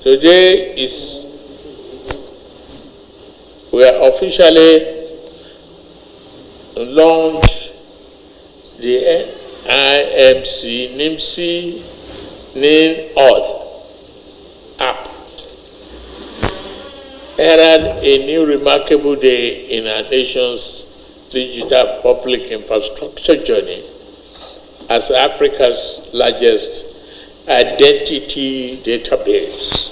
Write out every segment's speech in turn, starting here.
Today we are officially launched the IMC NIMC NIN Auth app. Herald a new remarkable day in our nation's digital public infrastructure journey as Africa's largest identity database.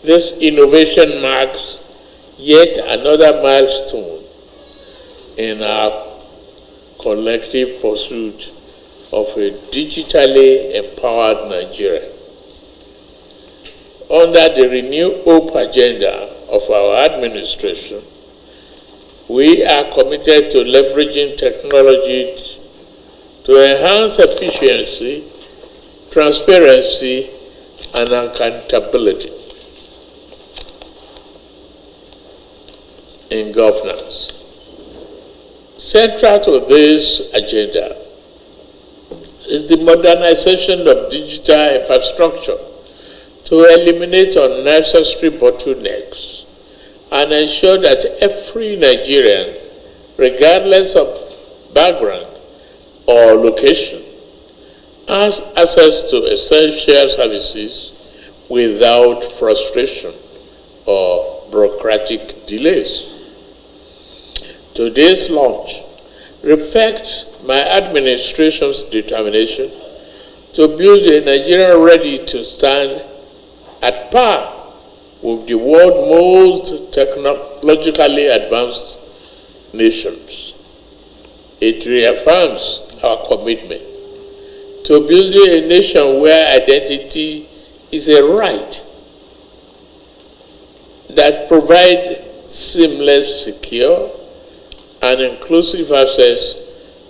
This innovation marks yet another milestone in our collective pursuit of a digitally empowered Nigeria. Under the Renew Hope agenda of our administration, we are committed to leveraging technology to enhance efficiency, transparency, and accountability in governance. Central to this agenda is the modernization of digital infrastructure to eliminate unnecessary bottlenecks and ensure that every Nigerian, regardless of background or location, has access to essential services without frustration or bureaucratic delays. Today's launch reflects my administration's determination to build a Nigeria ready to stand at par with the world's most technologically advanced nations. It reaffirms our commitment to building a nation where identity is a right that provides seamless, secure, and inclusive access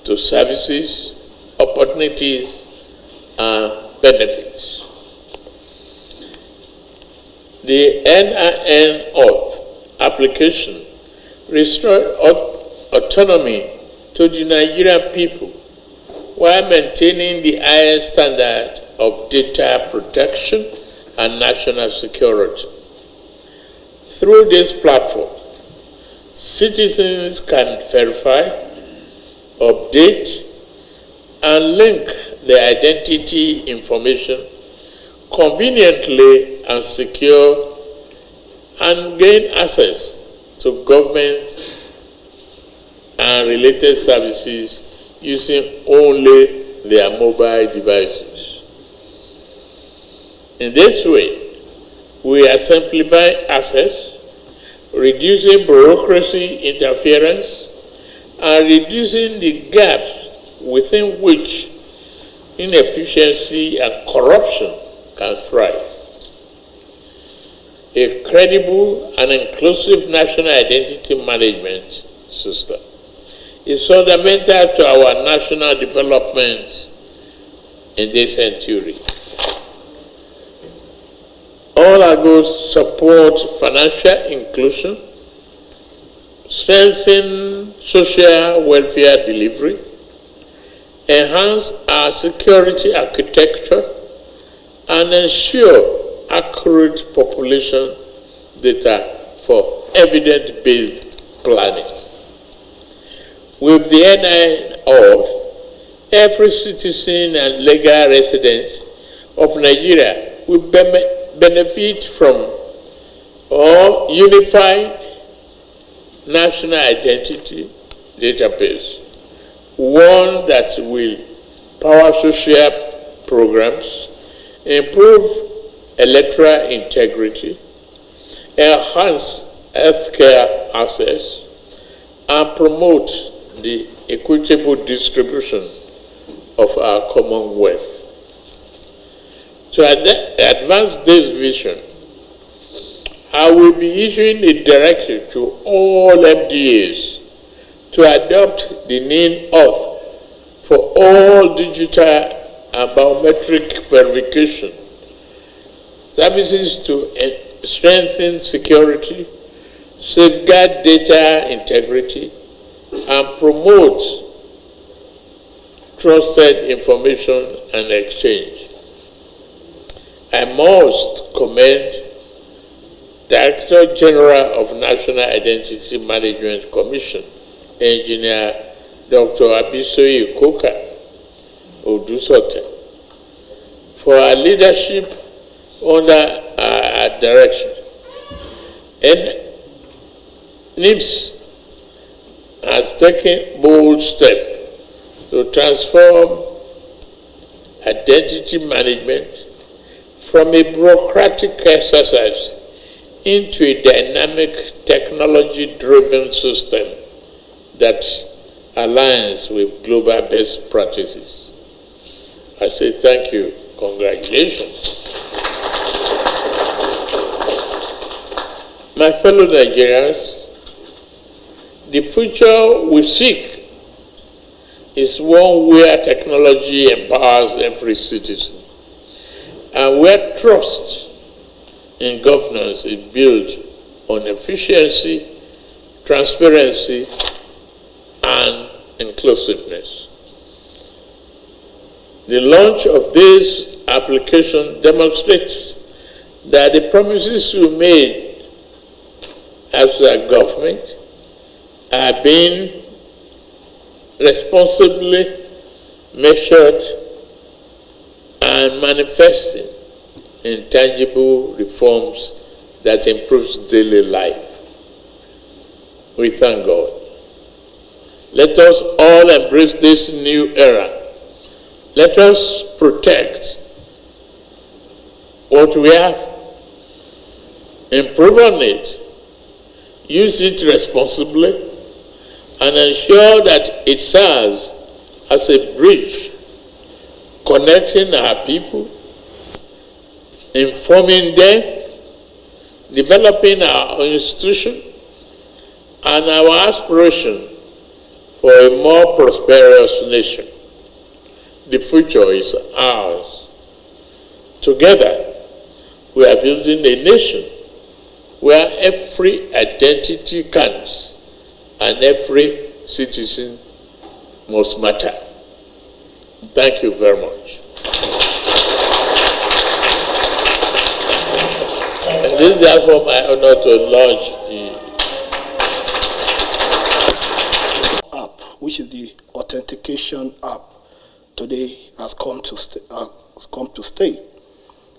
to services, opportunities, and benefits. The NIN Auth application restored autonomy to the Nigerian people while maintaining the highest standard of data protection and national security. Through this platform, citizens can verify, update, and link their identity information conveniently and secure, and gain access to government and related services using only their mobile devices. In this way, we are simplifying access, reducing bureaucracy interference, and reducing the gaps within which inefficiency and corruption can thrive. A credible and inclusive national identity management system is fundamental to our national development in this century. All our goals support financial inclusion, strengthen social welfare delivery, enhance our security architecture, and ensure accurate population data for evidence-based planning. With the NIN Auth, every citizen and legal resident of Nigeria will benefit from a unified national identity database, one that will power social programs, improve electoral integrity, enhance healthcare access, and promote the equitable distribution of our common wealth. To advance this vision, I will be issuing a directive to all MDAs to adopt the NIN Auth for all digital and biometric verification services to strengthen security, safeguard data integrity, and promote trusted information and exchange. I must commend Director General of National Identity Management Commission, Engineer Dr. Abisoye Koka Odusote, for her leadership under her direction. And NIMS has taken bold steps to transform identity management from a bureaucratic exercise into a dynamic, technology-driven system that aligns with global best practices. I say thank you, congratulations. My fellow Nigerians, the future we seek is one where technology empowers every citizen and where trust in governance is built on efficiency, transparency, and inclusiveness. The launch of this application demonstrates that the promises we made as a government are being responsibly measured and manifesting in tangible reforms that improves daily life. We thank God. Let us all embrace this new era. Let us protect what we have, improve on it, use it responsibly, and ensure that it serves as a bridge connecting our people, informing them, developing our institution, and our aspiration for a more prosperous nation. The future is ours. Together, we are building a nation where every identity counts and every citizen must matter. Thank you very much. And it is therefore my honor to launch the app, which is the authentication app, today has come to stay.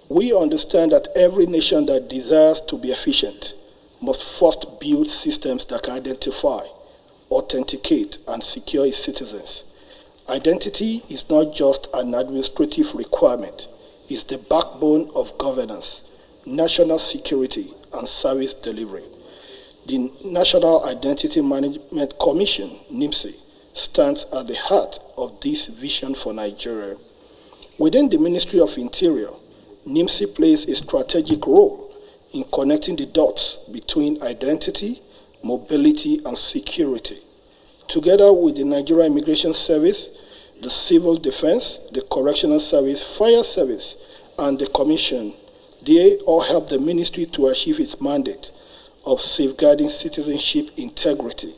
We understand that every nation that desires to be efficient must first build systems that can identify, authenticate, and secure its citizens. Identity is not just an administrative requirement, it's the backbone of governance, national security, and service delivery. The National Identity Management Commission, NIMSI, stands at the heart of this vision for Nigeria. Within the Ministry of Interior, NIMSI plays a strategic role in connecting the dots between identity, mobility, and security. Together with the Nigerian Immigration Service, the Civil Defense, the Correctional Service, Fire Service, and the Commission, they all help the ministry to achieve its mandate of safeguarding citizenship integrity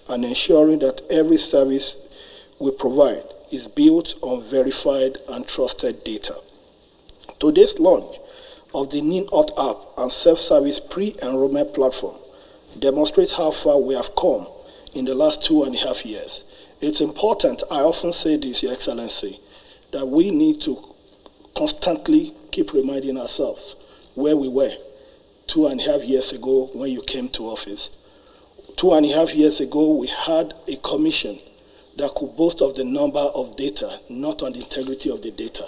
and ensuring that every service we provide is built on verified and trusted data. Today's launch of the NINOT app and self-service pre-enrollment platform demonstrates how far we have come in the last 2.5 years. It's important, I often say this, Your Excellency, that we need to constantly keep reminding ourselves where we were 2.5 years ago when you came to office. 2.5 years ago, we had a commission that could boast of the number of data, not on the integrity of the data.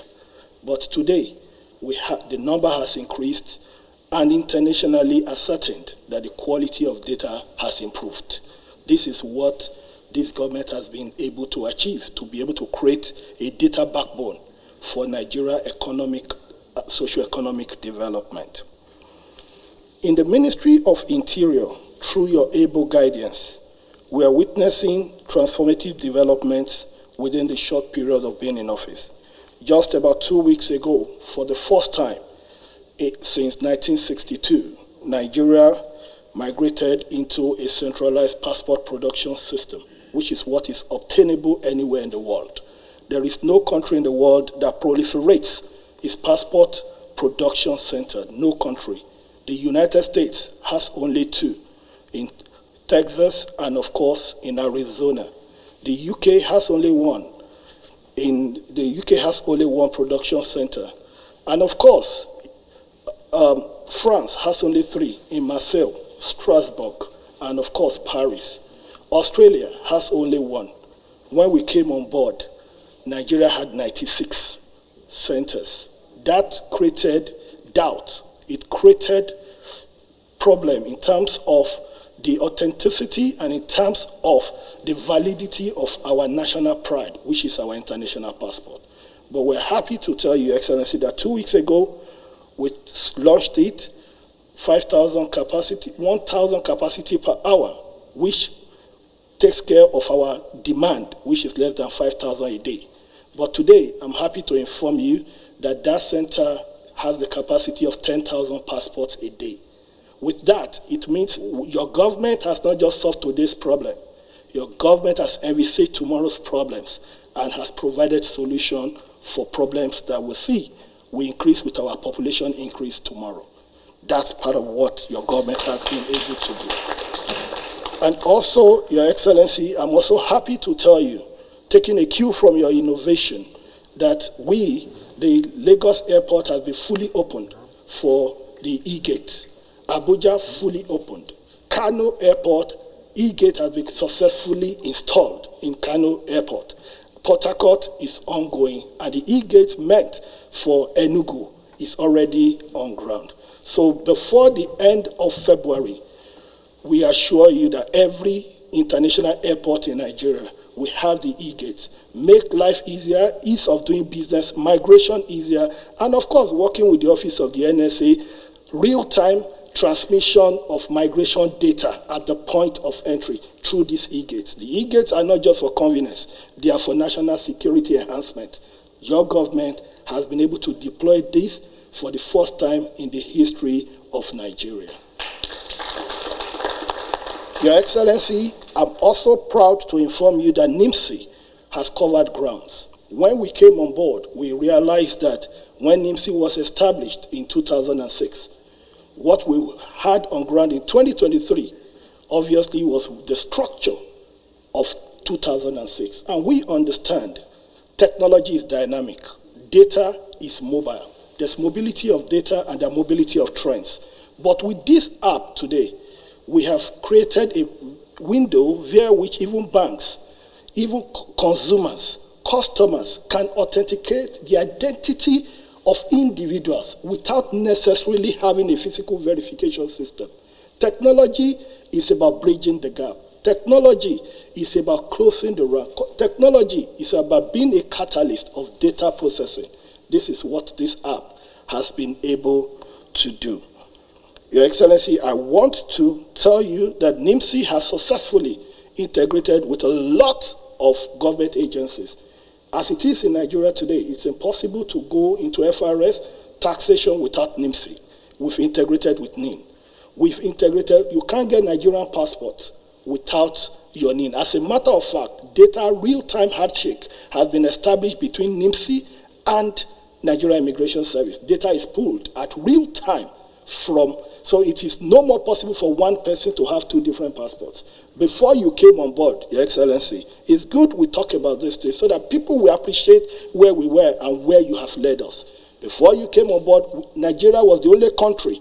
But today, the number has increased and internationally ascertained that the quality of data has improved. This is what this government has been able to achieve, to be able to create a data backbone for Nigeria socio-economic development. In the Ministry of Interior, through your able guidance, we are witnessing transformative developments within the short period of being in office. Just about 2 weeks ago, for the first time since 1962, Nigeria migrated into a centralized passport production system, which is what is obtainable anywhere in the world. There is no country in the world that proliferates its passport production center, no country. The United States has only 2, in Texas and, of course, in Arizona. The UK has only 1. The UK has only 1 production center. And, of course, France has only 3, in Marseille, Strasbourg, and, of course, Paris. Australia has only 1. When we came on board, Nigeria had 96 centers. That created doubt. It created problem in terms of the authenticity and in terms of the validity of our national pride, which is our international passport. But we're happy to tell you, Excellency, that 2 weeks ago, we launched it, 1,000 capacity per hour, which takes care of our demand, which is less than 5,000 a day. But today, I'm happy to inform you that that center has the capacity of 10,000 passports a day. With that, it means your government has not just solved today's problem. Your government has envisaged tomorrow's problems and has provided solution for problems that we see will increase with our population increase tomorrow. That's part of what your government has been able to do. And also, Your Excellency, I'm also happy to tell you, taking a cue from your innovation, that the Lagos airport has been fully opened for the e-gate. Abuja fully opened. Kano Airport, e-gate has been successfully installed in Kano Airport. Port Harcourt is ongoing, and the e-gate meant for Enugu is already on ground. So before the end of February, we assure you that every international airport in Nigeria will have the e-gates. Make life easier, ease of doing business, migration easier, and of course, working with the Office of the NSA, real-time transmission of migration data at the point of entry through these e-gates. The e-gates are not just for convenience, they are for national security enhancement. Your government has been able to deploy this for the first time in the history of Nigeria. Your Excellency, I'm also proud to inform you that NIMSI has covered grounds. When we came on board, we realized that when NIMSI was established in 2006, what we had on ground in 2023 obviously was the structure of 2006. And we understand technology is dynamic, data is mobile. There's mobility of data and the mobility of trends. But with this app today, we have created a window via which even banks, even consumers, customers can authenticate the identity of individuals without necessarily having a physical verification system. Technology is about bridging the gap. Technology is about closing the rank. Technology is about being a catalyst of data processing. This is what this app has been able to do. Your Excellency, I want to tell you that NIMSI has successfully integrated with a lot of government agencies. As it is in Nigeria today, it's impossible to go into FRS taxation without NIMSI. We've integrated with NIN. We've integrated, you can't get Nigerian passports without your NIN. As a matter of fact, data real-time handshake has been established between NIMSI and Nigeria Immigration Service. Data is pulled at real time so it is no more possible for one person to have 2 different passports. Before you came on board, Your Excellency, it's good we talk about this today so that people will appreciate where we were and where you have led us. Before you came on board, Nigeria was the only country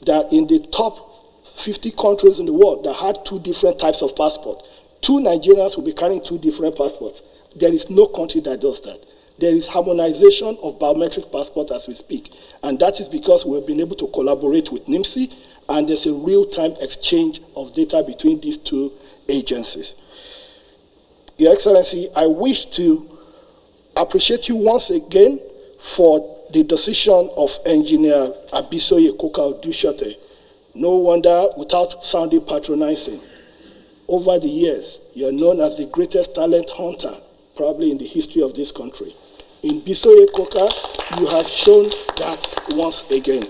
that in the top 50 countries in the world that had 2 different types of passport. 2 Nigerians will be carrying 2 different passports. There is no country that does that. There is harmonization of biometric passport as we speak. And that is because we've been able to collaborate with NIMSI, and there's a real-time exchange of data between these 2 agencies. Your Excellency, I wish to appreciate you once again for the decision of Engineer Abisoye Koka-Odushote. No wonder, without sounding patronizing, over the years, you're known as the greatest talent hunter probably in the history of this country. In Bisoye Koka, you have shown that once again.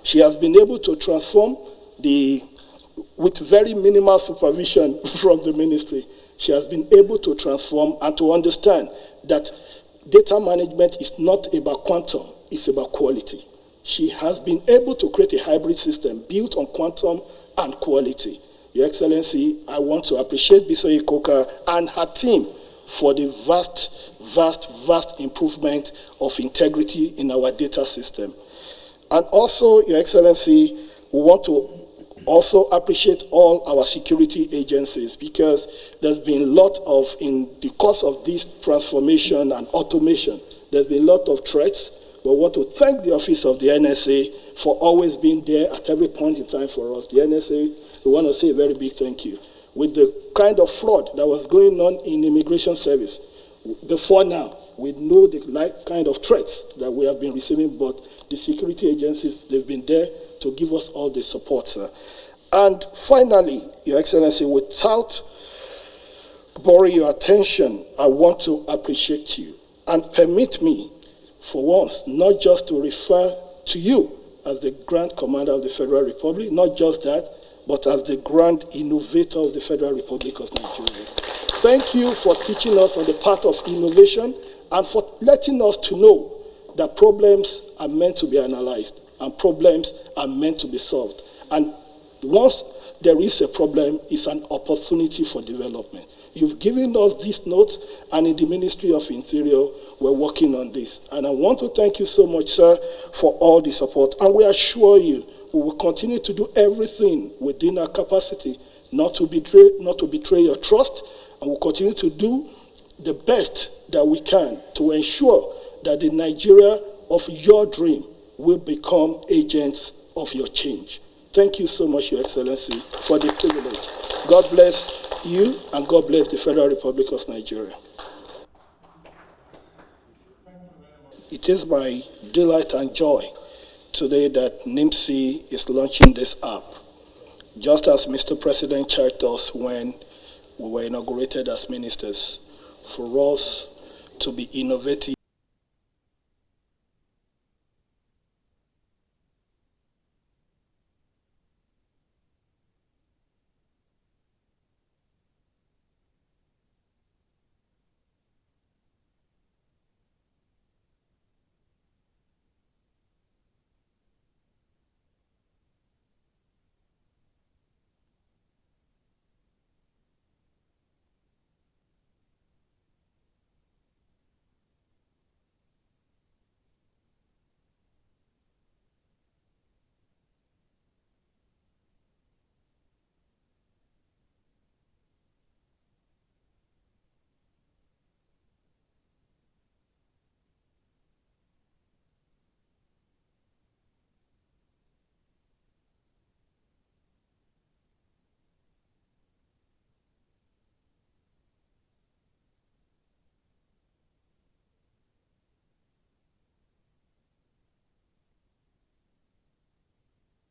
She has been able to transform with very minimal supervision from the ministry, she has been able to transform and to understand that data management is not about quantum, it's about quality. she has been able to create a hybrid system built on quantum and quality. Your Excellency, I want to appreciate Bisoye Koka and her team for the vast improvement of integrity in our data system. And also, Your Excellency, we want to also appreciate all our security agencies, because there's been a lot of, in the course of this transformation and automation, there's been a lot of threats. But we want to thank the office of the NSA for always being there at every point in time for us. The NSA, we want to say a very big thank you. With the kind of fraud that was going on in immigration service, before now, we know the kind of threats that we have been receiving, but the security agencies, they've been there to give us all the support, sir. And finally, Your Excellency, without borrowing your attention, I want to appreciate you and permit me, for once, not just to refer to you as the Grand Commander of the Federal Republic, not just that, but as the Grand Innovator of the Federal Republic of Nigeria. Thank you for teaching us on the path of innovation and for letting us to know that problems are meant to be analyzed and problems are meant to be solved. And once there is a problem, it's an opportunity for development. You've given us this note, and in the Ministry of Interior, we're working on this. And I want to thank you so much, sir, for all the support. And we assure you, we will continue to do everything within our capacity not to betray your trust, and we'll continue to do the best that we can to ensure that the Nigeria of your dream will become agents of your change. Thank you so much, Your Excellency, for the privilege. God bless you, and God bless the Federal Republic of Nigeria. It is my delight and joy today that NIMC is launching this app, just as Mr. President charged us when we were inaugurated as ministers, for us to be innovative.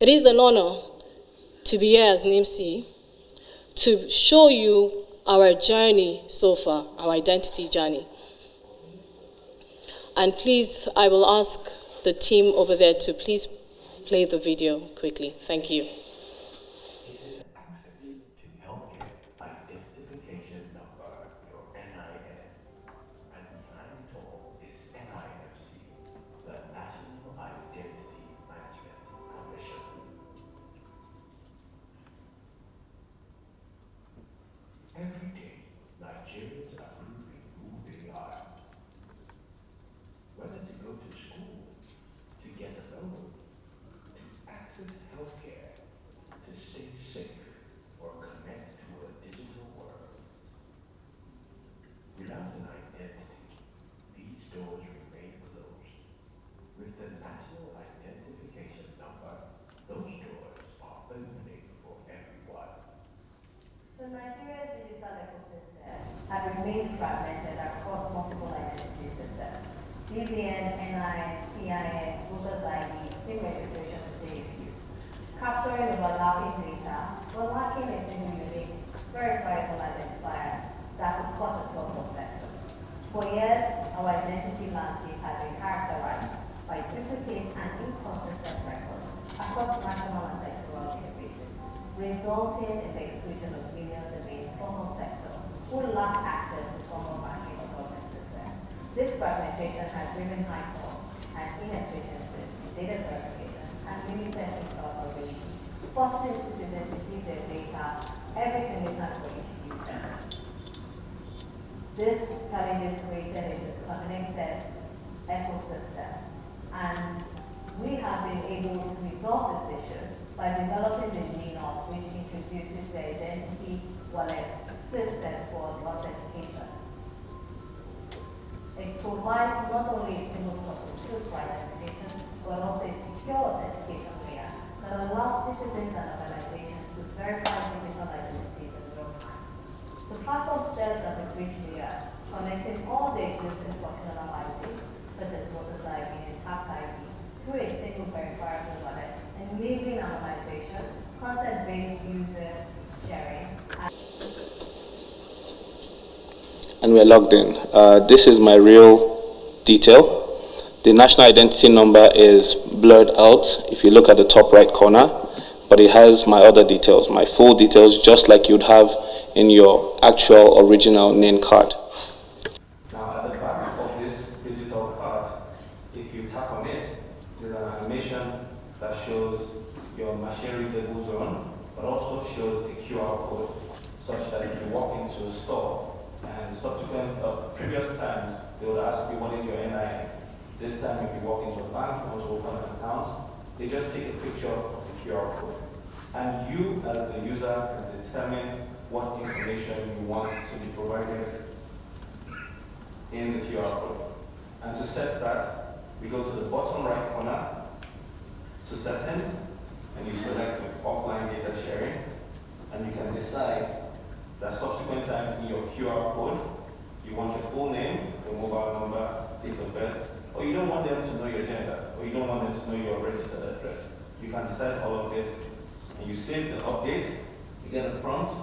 It is an honor to be here as NIMC to show you our journey so far, our identity journey. And please, I will ask the team over there to please play the video quickly. Thank you. This is access to healthcare identification number, your NIN. And behind it all is NIMC, the National Identity Management Commission. Every day, Nigerians are proving who they are. Whether to go to school, to get a loan, to access healthcare, to stay safe, or connect to a digital world. Without an identity, these doors remain closed. With the National Identification Number, those doors are opening for everyone. So Nigeria's digital ecosystem had remained fragmented across multiple identity systems. BVN, NI, TIN, voters ID, SIM registration to say a few. Capturing overlapping data, but lacking a single unique, verifiable identifier that could cut across all sectors. For years, our identity landscape had been characterized by duplicates and inconsistent records across national and sectoral databases, resulting in the exclusion of millions in the informal sector who lack access to formal banking or government systems. This fragmentation has driven high costs and inefficiencies in data verification every single time for you to use them. This challenge is created a disconnected ecosystem, and we have been able to resolve this issue by developing the GNOM, which introduces the identity wallet system for the authentication. It provides not only a single source of truth for identification, but also a secure authentication layer that allows citizens and organizations to verify digital identities in real time. The platform serves as a bridge layer, connecting all the existing functional IDs, such as voter's ID and tax ID, through a single verifiable wallet, enabling anonymization, consent-based user sharing, and we're logged in. This is my real detail. The national identity number is blurred out if you look at the top right corner, but it has my other details, my full details, just like you'd have in your actual original NIN card. Now at the back of this digital card, if you tap on it, there's an animation that shows your machine readable zone, but also shows a QR code, such that if you walk into a store and subsequent previous times, they would ask you what is your NIN. This time, if you walk into a bank and want to open an account, they just take a picture of the QR code. And you, as the user, can determine what information you want to be provided in the QR code. And to set that, we go to the bottom right corner to settings, and you select offline data sharing, and you can decide that subsequent time in your QR code, you want your full name, your mobile number, date of birth, or you don't want them to know your gender, or you don't want them to know your registered address. You can decide all of this, and you save the update, you get a prompt,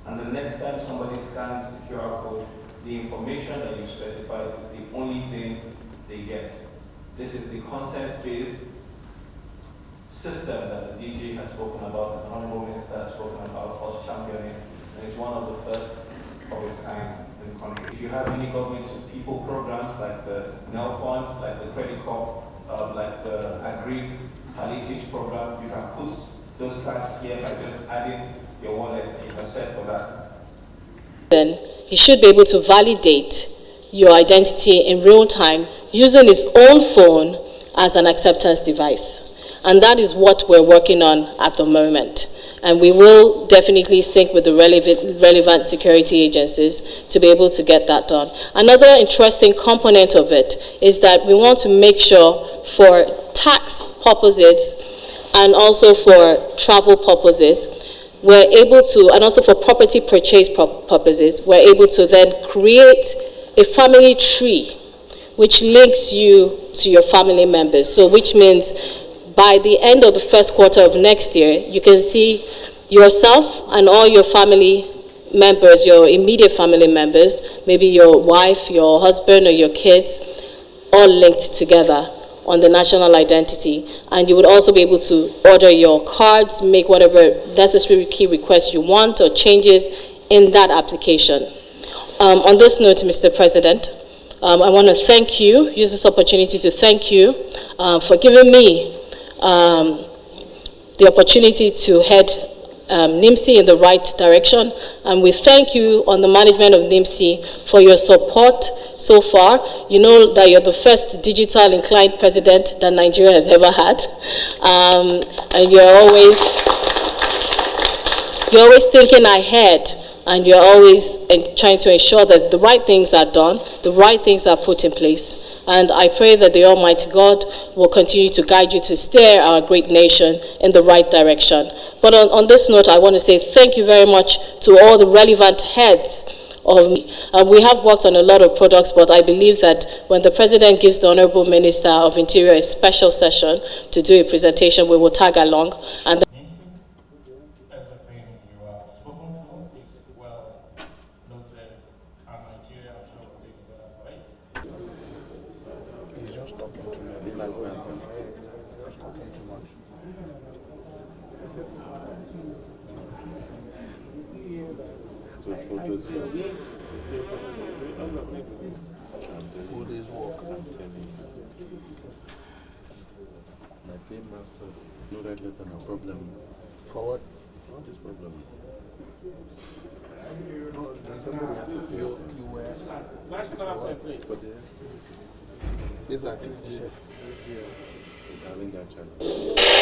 and the next time somebody scans the QR code, the information that you specified is the only thing they get. This is the consent-based system that the DG has spoken about, the Honorable Minister has spoken about, us championing, and it's one of the first of its kind in the country. If you have any government-to-people programs like the NEL Fund, like the Credit Corp, like the Agri Palliatives program, you can put those cards here by just adding your wallet, and you can set for that. Then he should be able to validate your identity in real time using his own phone as an acceptance device. And that is what we're working on at the moment. And we will definitely sync with the relevant security agencies to be able to get that done. Another interesting component of it is that we want to make sure for tax purposes and also for travel purposes, we're able to, and also for property purchase purposes, we're able to then create a family tree which links you to your family members. So which means by the end of the first quarter of next year, you can see yourself and all your family members, your immediate family members, maybe your wife, your husband, or your kids, all linked together on the national identity. And you would also be able to order your cards, make whatever necessary key requests you want or changes in that application. On this note, Mr. President, I want to thank you, use this opportunity to thank you for giving me the opportunity to head NIMSI in the right direction. And we thank you on the management of NIMSI for your support so far. You know that you're the first digital inclined president that Nigeria has ever had. And you're always thinking ahead, and you're always trying to ensure that the right things are done, the right things are put in place. And I pray that the Almighty God will continue to guide you to steer our great nation in the right direction. But on this note, I want to say thank you very much to all the relevant heads of me. We have worked on a lot of products, but I believe that when the President gives the Honorable Minister of Interior a special session to do a presentation, we will tag along. And Full day's work, I'm telling you. My paymasters, no red letter, no problem. Forward, all these problems. No, then somebody has to pay us. You were. But then, It's like 50 share. SGL is having that challenge.